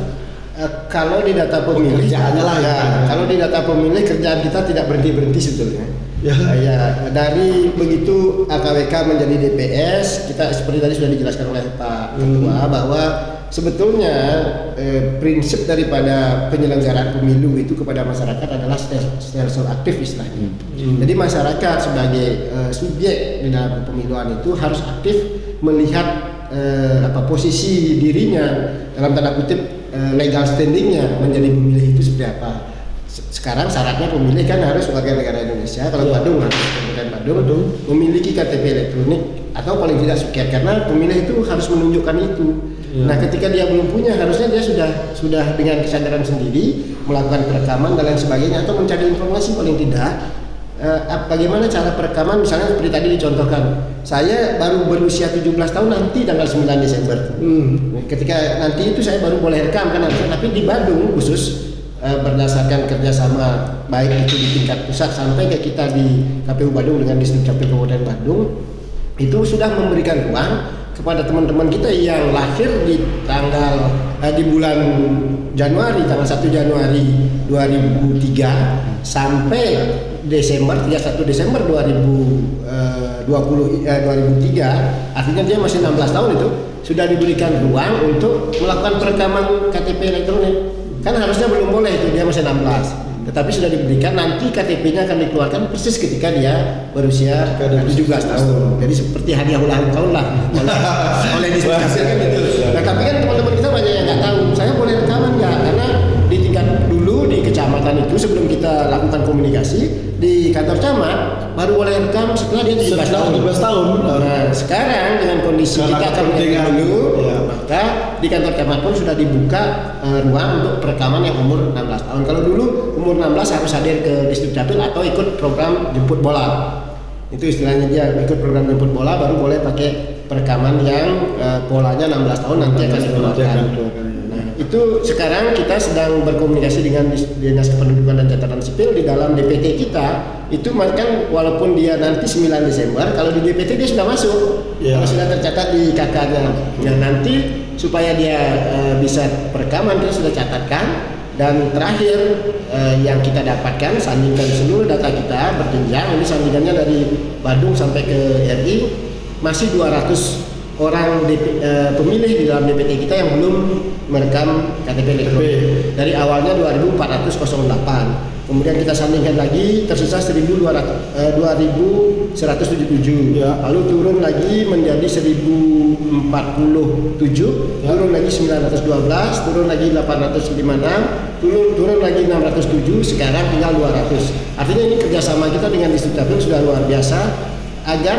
A: Kalau di data pemilih
D: kerjaannya lah ya.
A: Kalau di data pemilih kerjaan kita tidak berhenti sebetulnya. Ya, dari begitu AKWK menjadi DPS, kita seperti tadi sudah dijelaskan oleh Pak Ketua bahwa sebetulnya prinsip daripada penyelenggaraan pemilu itu kepada masyarakat adalah stelsel aktif istilahnya. Jadi masyarakat sebagai subjek di dalam pemiluan itu harus aktif melihat posisi dirinya dalam tanda kutip legal standingnya menjadi pemilih itu seperti apa. Sekarang syaratnya pemilih kan harus warga negara Indonesia. Kalau Badung harus Kabupaten Badung memiliki KTP elektronik atau paling tidak suket, karena pemilih itu harus menunjukkan itu. Nah, ketika dia belum punya, harusnya dia sudah dengan kesadaran sendiri melakukan perekaman dan lain sebagainya, atau mencari informasi paling tidak bagaimana cara perekaman. Misalnya seperti tadi dicontohkan, saya baru berusia 17 tahun nanti tanggal 9 Desember. Ketika nanti itu saya baru boleh rekam kan harusnya, tapi di Badung khusus berdasarkan kerjasama baik itu di tingkat pusat sampai ke kita di KPU Badung dengan Distrik Capil Kabupaten Badung, itu sudah memberikan ruang kepada teman-teman kita yang lahir di di bulan Januari, tanggal 1 Januari 2003 sampai Desember 31 Desember 2003, artinya dia masih 16 tahun, itu sudah diberikan ruang untuk melakukan perekaman KTP elektronik. Kan harusnya belum boleh itu, dia masih 16. Tetapi sudah diberikan, nanti KTP-nya akan dikeluarkan persis ketika dia berusia 17 tahun. Jadi seperti hadiah ulang tahun lah oleh Distrik Capil kan gitu. Nah, tapi kan teman-teman kita banyak yang nggak tahu, saya boleh rekaman nggak? Karena di tingkat dulu di kecamatan itu sebelum kita lakukan komunikasi di kantor camat baru boleh rekam setelah dia 17 tahun. Nah, sekarang dengan kondisi kita akan dulu, maka di kantor camat pun sudah dibuka ruang untuk perekaman yang umur 16 tahun. Kalau dulu umur 16 harus hadir ke Distrik Capil atau ikut program jemput bola. Itu istilahnya, dia ikut program jemput bola baru boleh pakai perekaman yang polanya 16 tahun nanti akan dikeluarkan. Itu sekarang kita sedang berkomunikasi dengan Dinas Kependudukan dan Catatan Sipil di dalam DPT kita. Itu kan walaupun dia nanti 9 Desember, kalau di DPT dia sudah masuk, kalau sudah tercatat di KK-nya. Nah, nanti supaya dia bisa perekaman kita sudah catatkan. Dan terakhir yang kita dapatkan, sandingkan seluruh data kita berjenjang, ini sandingannya dari Badung sampai ke RI, masih 200 orang pemilih di dalam DPT kita yang belum merekam KTP elektronik. Dari awalnya 2.408, kemudian kita sandingkan lagi tersisa 1.177, lalu turun lagi menjadi 1.047, turun lagi 912, turun lagi 856, turun lagi 607, sekarang tinggal 200. Artinya ini kerjasama kita dengan Distrik Capil sudah luar biasa, agar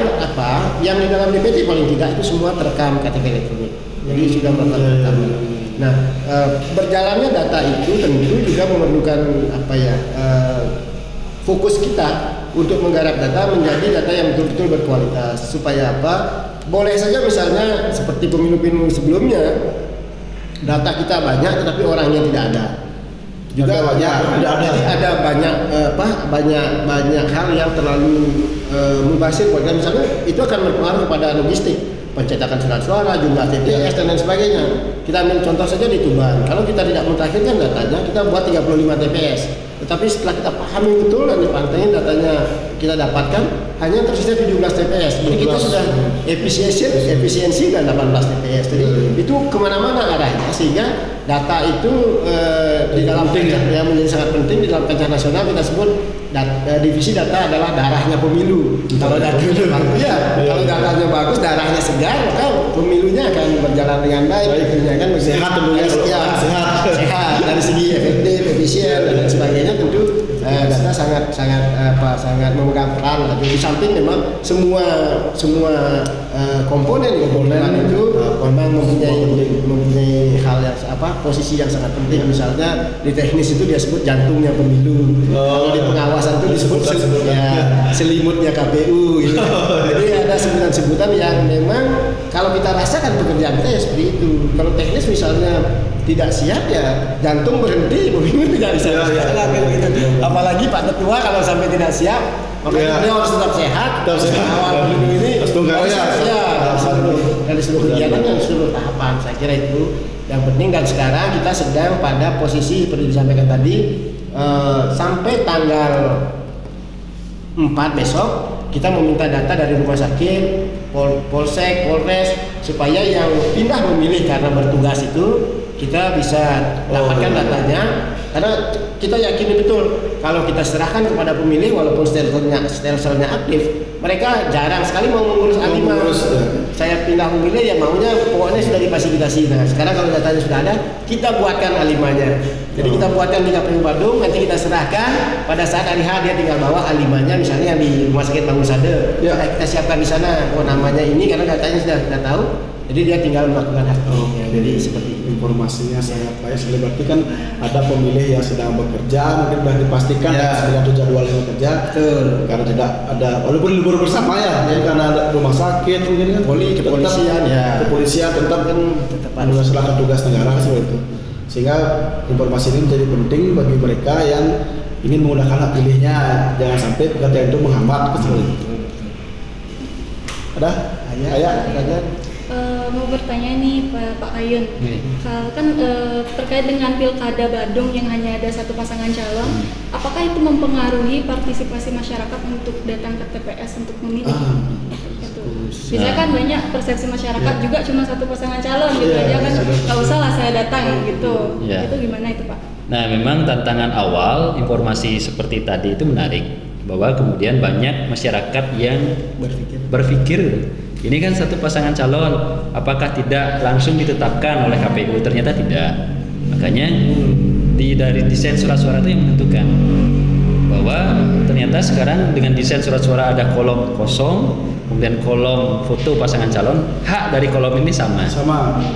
A: yang di dalam DPT paling tidak itu semua terekam KTP elektronik. Jadi sudah melakukan perekaman. Nah, berjalannya data itu tentu juga memerlukan fokus kita untuk menggarap data menjadi data yang betul-betul berkualitas. Supaya apa? Boleh saja misalnya seperti pemilu-pemilu sebelumnya, data kita banyak tetapi orangnya tidak ada. Juga jadi ada banyak hal yang terlalu mubazir. Misalnya itu akan berpengaruh kepada logistik, pencetakan surat suara, jumlah TPS dan lain sebagainya. Kita ambil contoh saja di Tuban. Kalau kita tidak mentakhirkan datanya, kita buat 35 TPS. Tetapi setelah kita pahami betul dan dipantengin datanya kita dapatkan, hanya tersisa 17 TPS. Jadi kita sudah efisiensi dan 18 TPS. Jadi itu kemana-mana arahnya, sehingga data itu di dalam yang menjadi sangat penting di dalam kancah nasional. Kita sebut divisi data adalah darahnya pemilu. Kalau datanya bagus, kalau datanya bagus, darahnya segar, maka pemilunya akan berjalan dengan baik. Kan sehat tentunya, sehat dari segi efektif, efisien dan lain sebagainya. Tentu data sangat memegang peran. Di samping memang semua komponen itu memang mempunyai hal yang posisi yang sangat penting. Misalnya di teknis itu dia sebut jantungnya pemilu. Kalau di pengawasan itu disebut selimutnya KPU gitu. Jadi ada ada sebutan-sebutan yang memang kalau kita rasakan pekerjaan kita ya seperti itu. Kalau teknis misalnya tidak siap ya jantung berhenti, pemimpin tidak bisa gitu. Apalagi Pak Ketua kalau sampai tidak siap, makanya beliau harus tetap sehat. Awal ini harus dari seluruh kegiatan dan seluruh tahapan. Saya kira itu yang penting, dan sekarang kita sedang pada posisi seperti disampaikan tadi, sampai tanggal 4 besok kita meminta data dari rumah sakit, Polsek, Polres, supaya yang pindah memilih karena bertugas itu kita bisa dapatkan datanya, karena kita yakin betul kalau kita serahkan kepada pemilih walaupun stelselnya aktif, mereka jarang sekali mau mengurus A5. Saya pindah memilih ya maunya pokoknya sudah difasilitasi. Nah sekarang kalau datanya sudah ada, kita buatkan A5-nya. Jadi kita buatkan di KPU Badung, nanti kita serahkan pada saat hari H dia tinggal bawa A5-nya, misalnya yang di Rumah Sakit Bangun Sade. Kita siapkan di sana, namanya ini karena datanya sudah kita tahu. Jadi dia tinggal melakukan hak pilihnya. Jadi seperti
D: informasinya sangat baik sekali. Berarti kan ada pemilih yang sedang bekerja, mungkin sudah dipastikan sudah ada jadwal yang bekerja. Betul. Karena tidak ada, walaupun libur bersama ya, karena ada rumah sakit mungkin kan, kepolisian tetap kan melaksanakan tugas negara seperti itu. Sehingga informasi ini menjadi penting bagi mereka yang ingin menggunakan hak pilihnya. Jangan sampai pekerjaan itu menghambat seperti itu. Ada? Ada.
C: Mau bertanya nih Pak Ayun, kan terkait dengan Pilkada Badung yang hanya ada satu pasangan calon, apakah itu mempengaruhi partisipasi masyarakat untuk datang ke TPS untuk memilih? Biasanya kan banyak persepsi masyarakat juga cuma satu pasangan calon gitu aja kan, nggak usah lah saya datang gitu. Itu gimana itu Pak?
B: Nah memang tantangan awal informasi seperti tadi itu menarik, bahwa kemudian banyak masyarakat yang berpikir ini kan satu pasangan calon, apakah tidak langsung ditetapkan oleh KPU? Ternyata tidak. Makanya dari desain surat suara itu yang menentukan bahwa ternyata sekarang dengan desain surat suara ada kolom kosong, kemudian kolom foto pasangan calon, hak dari kolom ini sama.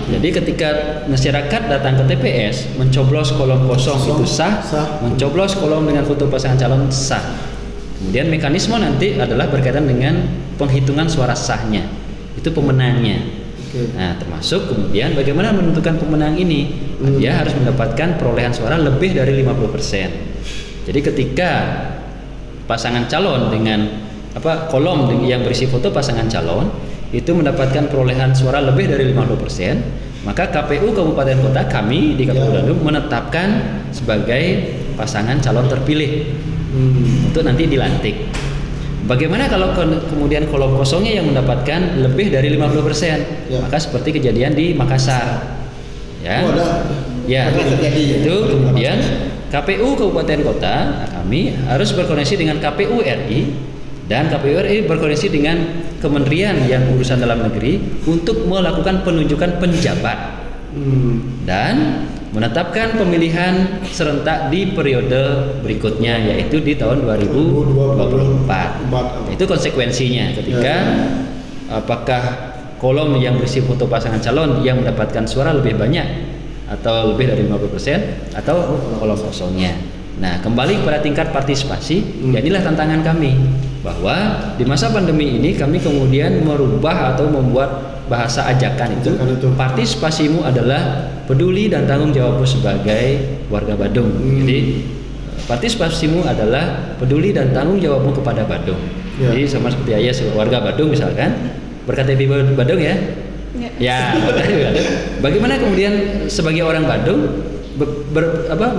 B: Jadi ketika masyarakat datang ke TPS, mencoblos kolom kosong itu sah, mencoblos kolom dengan foto pasangan calon sah. Kemudian mekanisme nanti adalah berkaitan dengan penghitungan suara sahnya, itu pemenangnya. Nah termasuk kemudian bagaimana menentukan pemenang ini, dia harus mendapatkan perolehan suara lebih dari 50%. Jadi ketika pasangan calon dengan kolom yang berisi foto pasangan calon itu mendapatkan perolehan suara lebih dari 50%, maka KPU Kabupaten Kota, kami di KPU Badung menetapkan sebagai pasangan calon terpilih untuk nanti dilantik. Bagaimana kalau kemudian kolom kosongnya yang mendapatkan lebih dari 50%? Maka seperti kejadian di Makassar. Itu kemudian KPU Kabupaten Kota, kami harus berkoordinasi dengan KPU RI, dan KPU RI berkoordinasi dengan Kementerian yang urusan dalam negeri untuk melakukan penunjukan penjabat dan menetapkan pemilihan serentak di periode berikutnya, yaitu di tahun 2024. Itu konsekuensinya ketika apakah kolom yang berisi foto pasangan calon yang mendapatkan suara lebih banyak atau lebih dari 50% atau kolom kosongnya. Nah kembali pada tingkat partisipasi, ya inilah tantangan kami, bahwa di masa pandemi ini kami kemudian merubah atau membuat bahasa ajakan itu, partisipasimu adalah peduli dan tanggung jawabmu sebagai warga Badung. Jadi partisipasimu adalah peduli dan tanggung jawabmu kepada Badung. Jadi sama seperti ayah warga Badung misalkan berKTP Badung bagaimana kemudian sebagai orang Badung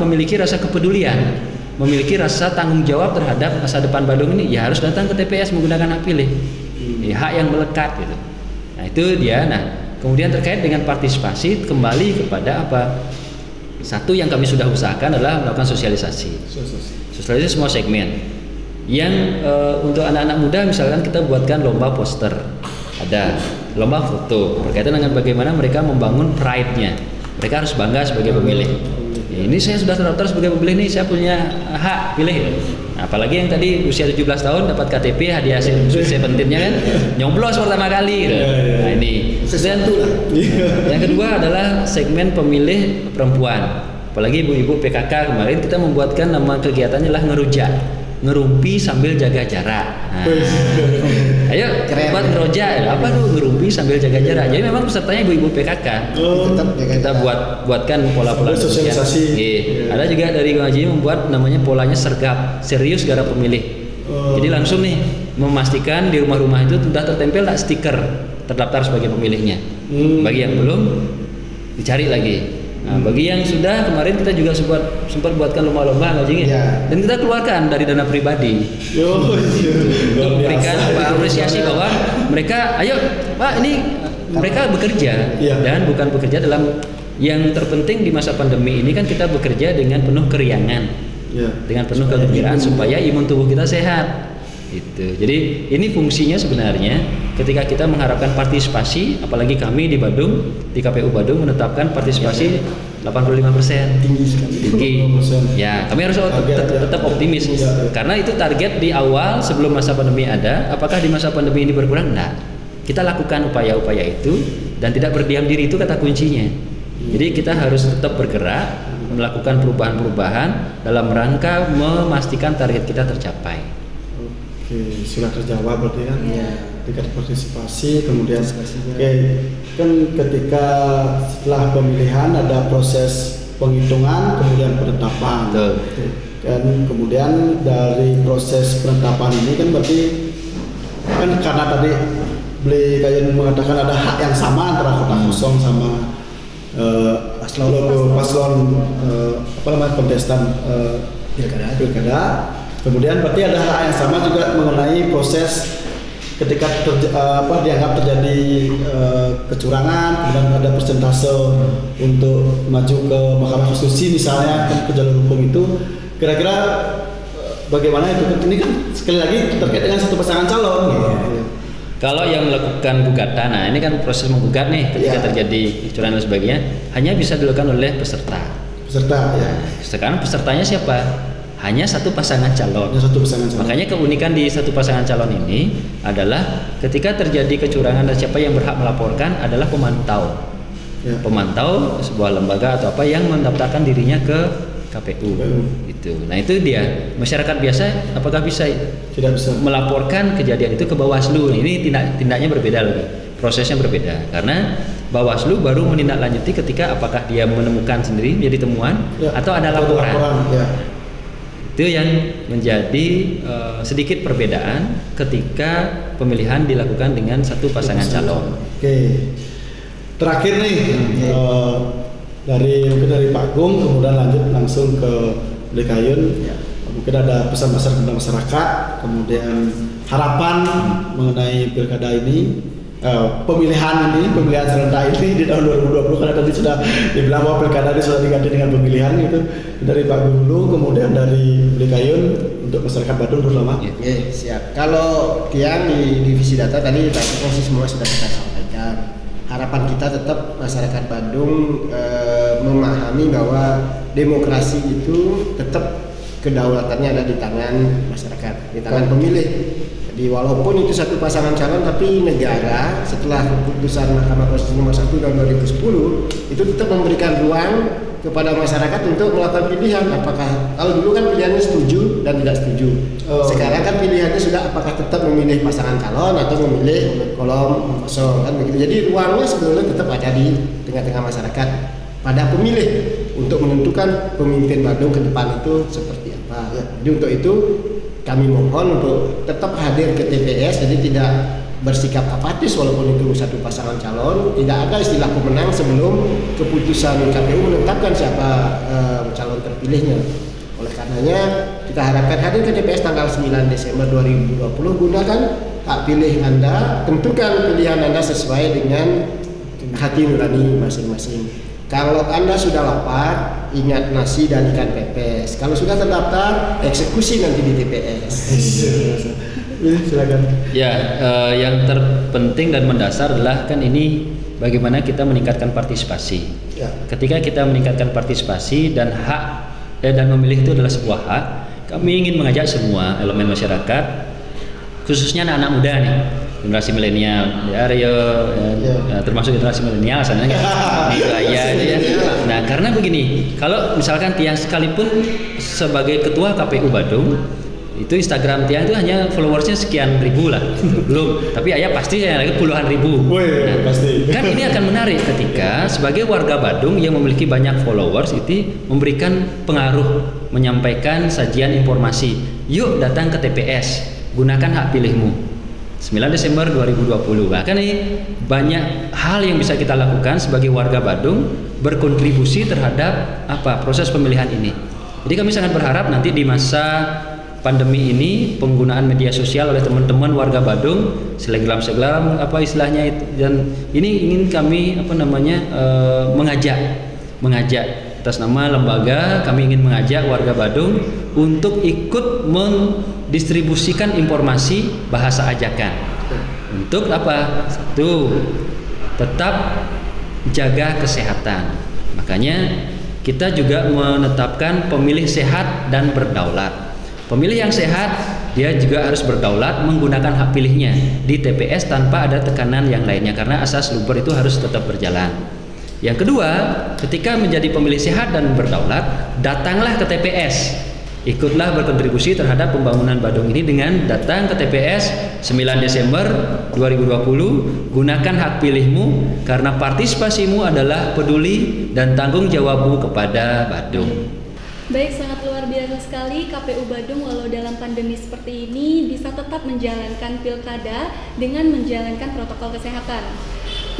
B: memiliki rasa kepedulian, memiliki rasa tanggung jawab terhadap masa depan Badung ini, ya harus datang ke TPS menggunakan hak pilih, hak yang melekat gitu. Nah itu dia. Nah kemudian terkait dengan partisipasi, kembali kepada satu yang kami sudah usahakan adalah melakukan sosialisasi semua segmen. Yang untuk anak-anak muda misalkan kita buatkan lomba poster, ada lomba foto berkaitan dengan bagaimana mereka membangun pride-nya. Mereka harus bangga sebagai pemilih. Ini saya sudah terdaftar sebagai pemilih, nih saya punya hak pilih. Nah, apalagi yang tadi usia 17 tahun dapat KTP, hadiah Sweet 17-nya kan nyoblos pertama kali gitu. Nah ini. Dan yang kedua adalah segmen pemilih perempuan. Apalagi ibu-ibu PKK, kemarin kita membuatkan nama kegiatannya adalah ngerujak. ngerumpi sambil jaga jarak. Nah, ayo buat ngeroja, apa tuh ngerumpi sambil jaga jarak. Jadi memang pesertanya ibu-ibu PKK. Kita buatkan pola-pola
D: sosialisasi.
B: Ada juga dari ngaji membuat namanya polanya sergap, serius garap pemilih. Jadi langsung nih memastikan di rumah-rumah itu sudah tertempel tak stiker terdaftar sebagai pemilihnya. Bagi yang belum dicari lagi. Nah, bagi yang sudah, kemarin kita juga sempat buatkan lomba-lomba ngaji dan kita keluarkan dari dana pribadi untuk memberikan apresiasi bahwa mereka, ayo Pak, ini mereka bekerja dan bukan bekerja dalam yang terpenting di masa pandemi ini kan kita bekerja dengan penuh keriangan, dengan penuh kegembiraan supaya imun tubuh kita sehat. Itu. Jadi ini fungsinya sebenarnya ketika kita mengharapkan partisipasi, apalagi kami di Badung, di KPU Badung menetapkan partisipasi 85%. Tinggi. Ya, kami harus tetap optimis karena itu target di awal sebelum masa pandemi ada. Apakah di masa pandemi ini berkurang? Nah, kita lakukan upaya-upaya itu dan tidak berdiam diri, itu kata kuncinya. Jadi kita harus tetap bergerak, melakukan perubahan-perubahan dalam rangka memastikan target kita tercapai.
D: Oke, sudah terjawab berarti kan? Tingkat partisipasi, kemudian kan ketika setelah pemilihan ada proses penghitungan, kemudian penetapan. Dan kemudian dari proses penetapan ini kan berarti kan karena tadi beli kayak mengatakan ada hak yang sama antara kotak kosong sama paslon kontestan pilkada. Kemudian berarti ada hal yang sama juga mengenai proses ketika dianggap terjadi kecurangan, kemudian ada persentase untuk maju ke Mahkamah Konstitusi misalnya ke jalur hukum itu, kira-kira bagaimana itu? Ini kan sekali lagi terkait dengan satu pasangan calon.
B: Kalau yang melakukan gugatan, nah ini kan proses menggugat nih ketika terjadi kecurangan dan sebagainya, hanya bisa dilakukan oleh peserta. Sekarang pesertanya siapa? Hanya satu pasangan calon. Makanya keunikan di satu pasangan calon ini adalah ketika terjadi kecurangan dan siapa yang berhak melaporkan adalah pemantau. Pemantau sebuah lembaga atau apa yang mendaftarkan dirinya ke KPU. Itu. Nah itu dia. Masyarakat biasa apakah bisa
D: tidak bisa
B: melaporkan kejadian itu ke Bawaslu? Ini tindaknya berbeda lagi. Prosesnya berbeda karena Bawaslu baru menindaklanjuti ketika apakah dia menemukan sendiri menjadi temuan atau ada laporan. Itu yang menjadi sedikit perbedaan ketika pemilihan dilakukan dengan satu pasangan calon.
D: Oke. Terakhir nih dari Pak Gung kemudian lanjut langsung ke Lekayun. Mungkin ada pesan-pesan kepada masyarakat, kemudian harapan mengenai pilkada ini. Pemilihan serentak ini di tahun 2020 karena tadi sudah dibilang bahwa pilkada ini sudah diganti dengan pemilihan gitu dari Pak Gulu kemudian dari Lekayun untuk masyarakat Badung terutama.
A: Siap. Kalau Tiang di divisi data tadi semua sudah kita sampaikan. Harapan kita tetap masyarakat Badung memahami bahwa demokrasi itu tetap kedaulatannya ada di tangan masyarakat, di tangan pemilih. Jadi walaupun itu satu pasangan calon, tapi negara setelah keputusan Mahkamah Konstitusi nomor 1 tahun 2010 itu tetap memberikan ruang kepada masyarakat untuk melakukan pilihan. Apakah kalau dulu kan pilihannya setuju dan tidak setuju. Sekarang kan pilihannya sudah apakah tetap memilih pasangan calon atau memilih kolom kosong kan begitu. Jadi ruangnya sebetulnya tetap ada di tengah-tengah masyarakat pada pemilih untuk menentukan pemimpin Badung ke depan itu seperti apa. Jadi untuk itu kami mohon untuk tetap hadir ke TPS, jadi tidak bersikap apatis walaupun itu satu pasangan calon. Tidak ada istilah pemenang sebelum keputusan KPU menetapkan siapa calon terpilihnya. Oleh karenanya kita harapkan hadir ke TPS tanggal 9 Desember 2020, gunakan hak pilih Anda, tentukan pilihan Anda sesuai dengan hati nurani masing-masing. Kalau Anda sudah lapar, ingat nasi dan ikan pepes. Kalau sudah terdaftar, eksekusi nanti di TPS.
D: Silakan.
B: Ya, yang terpenting dan mendasar adalah kan ini bagaimana kita meningkatkan partisipasi. Ketika kita meningkatkan partisipasi dan hak dan memilih itu adalah sebuah hak, kami ingin mengajak semua elemen masyarakat, khususnya anak-anak muda nih, generasi milenial, termasuk generasi milenial, sebenarnya ya. Nah, karena begini, kalau misalkan Tiang sekalipun sebagai ketua KPU Badung Itu Instagram Tiang itu hanya followersnya sekian ribu lah, belum. Tapi Ayah pasti yang lagi puluhan ribu.
D: Nah, pasti.
B: Kan ini akan menarik ketika sebagai warga Badung yang memiliki banyak followers itu memberikan pengaruh, menyampaikan sajian informasi. Yuk datang ke TPS, gunakan hak pilihmu. 9 Desember 2020. Bahkan ini banyak hal yang bisa kita lakukan sebagai warga Badung berkontribusi terhadap proses pemilihan ini. Jadi kami sangat berharap nanti di masa pandemi ini penggunaan media sosial oleh teman-teman warga Badung selebgram istilahnya itu, dan ini ingin kami mengajak atas nama lembaga kami ingin mengajak warga Badung untuk ikut mendistribusikan informasi bahasa ajakan. Untuk apa? Satu, tetap jaga kesehatan. Makanya kita juga menetapkan pemilih sehat dan berdaulat. Pemilih yang sehat, dia juga harus berdaulat menggunakan hak pilihnya di TPS tanpa ada tekanan yang lainnya, karena asas luber itu harus tetap berjalan. Yang kedua, ketika menjadi pemilih sehat dan berdaulat, datanglah ke TPS. Ikutlah berkontribusi terhadap pembangunan Badung ini dengan datang ke TPS 9 Desember 2020. Gunakan hak pilihmu karena partisipasimu adalah peduli dan tanggung jawabmu kepada Badung.
C: Baik, sangat luar biasa sekali KPU Badung walau dalam pandemi seperti ini bisa tetap menjalankan pilkada dengan menjalankan protokol kesehatan.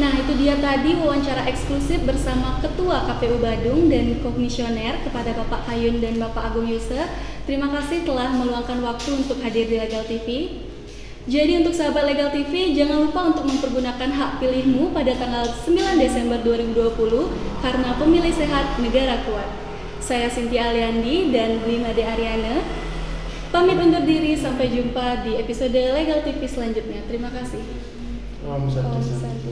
C: Nah, itu dia tadi wawancara eksklusif bersama Ketua KPU Badung dan Komisioner kepada Bapak Kayun dan Bapak Agung Yuse. Terima kasih telah meluangkan waktu untuk hadir di Legal TV. Jadi untuk sahabat Legal TV, jangan lupa untuk mempergunakan hak pilihmu pada tanggal 9 Desember 2020 karena pemilih sehat, negara kuat. Saya Cynthia Aliandi dan Dwi Made Ariana pamit undur diri, sampai jumpa di episode Legal TV selanjutnya. Terima kasih.
D: Om Santi.
C: Santi.